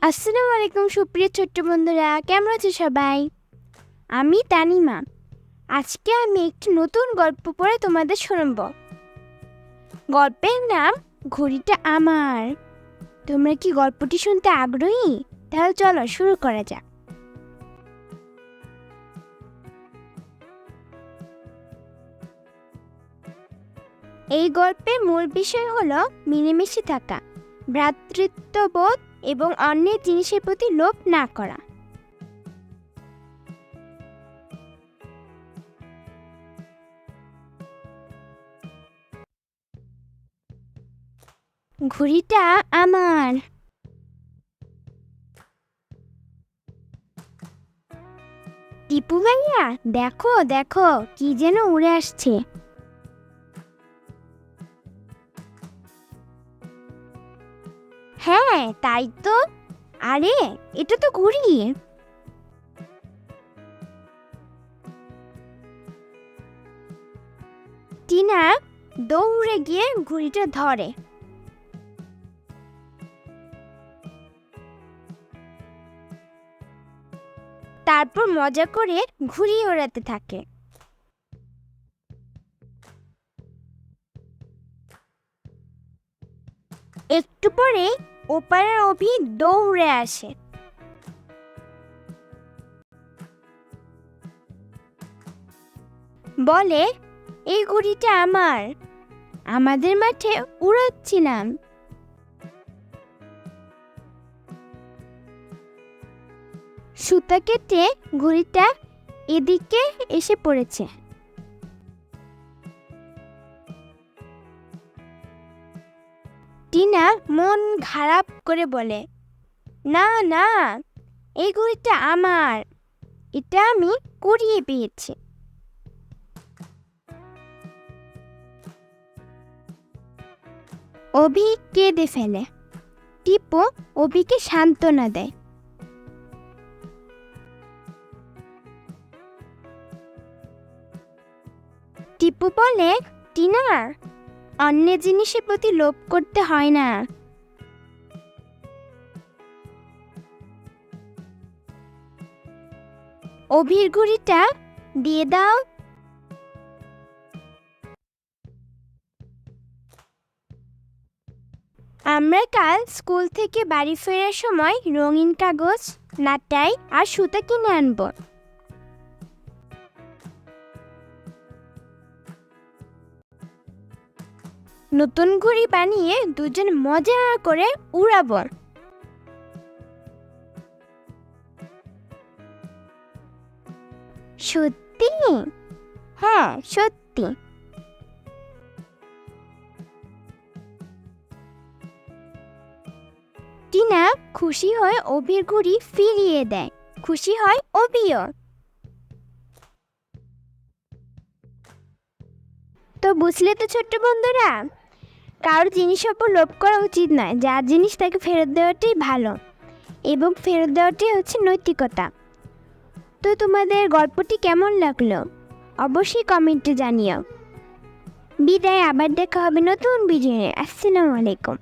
আসসালামু আলাইকুম সুপ্রিয় ছোট্ট বন্ধুরা, কেমন আছো সবাই? আমি তানিমা। আজকে আমি একটি নতুন গল্প পড়ে তোমাদের শোনাব। গল্পের নাম ঘড়িটা আমার। তোমরা কি গল্পটি শুনতে আগ্রহী? তাহলে চলো শুরু করা যাক। এই গল্পের মূল বিষয় হলো মিলেমিশে থাকা, ভ্রাতৃত্ববোধ এবং অন্যের জিনিসের প্রতি লোভ না করা। ঘড়িটা আমার। টিপু ভাইয়া, দেখো দেখো কি যেন উড়ে আসছে। হ্যাঁ তাই তো। আরে এটা তো ঘড়ি। টিনা দৌড়ে গিয়ে ঘড়িটা ধরে। তারপর মজা করে ঘুড়ি ওড়াতে থাকে। একটু পরে ওপারের অভি দৌড়ে আসে। বলে, এই ঘড়িটা আমার, আমাদের মাঠে উড়াচ্ছিলাম। সুতা কেটে ঘড়িটা এদিকে এসে পড়েছে। টিনা মন খারাপ করে বলে, না না, এই ঘড়িটা আমার, এটা আমি কুড়িয়ে পেয়েছি। অভি কেঁদে ফেলে। টিপু অভিকে সান্ত্বনা দেয়। টিপু বলে, টিনা, অন্যের জিনিসের প্রতি লোভ করতে হয় না। অভির ঘড়িটা দিয়ে দাও। আমরা কাল স্কুল থেকে বাড়ি ফেরার সময় রঙিন কাগজ, নাটাই আর সুতা কিনে আনবো। নতুন ঘড়ি বানিয়ে দুজন মজা করে উড়াবো। সত্যি? হ্যাঁ সত্যি। টিনা খুশি হয়ে অভির ঘড়ি ফিরিয়ে দেয়। খুশি হয় অভিও। তো বুঝলে তো ছোট্ট বন্ধুরা, কারোর জিনিসের উপর লোভ করা উচিত নয়। যার জিনিস তাকে ফেরত দেওয়াটাই ভালো, এবং ফেরত দেওয়াটাই হচ্ছে নৈতিকতা। তো তোমাদের গল্পটি কেমন লাগলো অবশ্যই কমেন্টে জানিও। বিদায়, আবার দেখা হবে নতুন ভিডিও। আসসালামু আলাইকুম।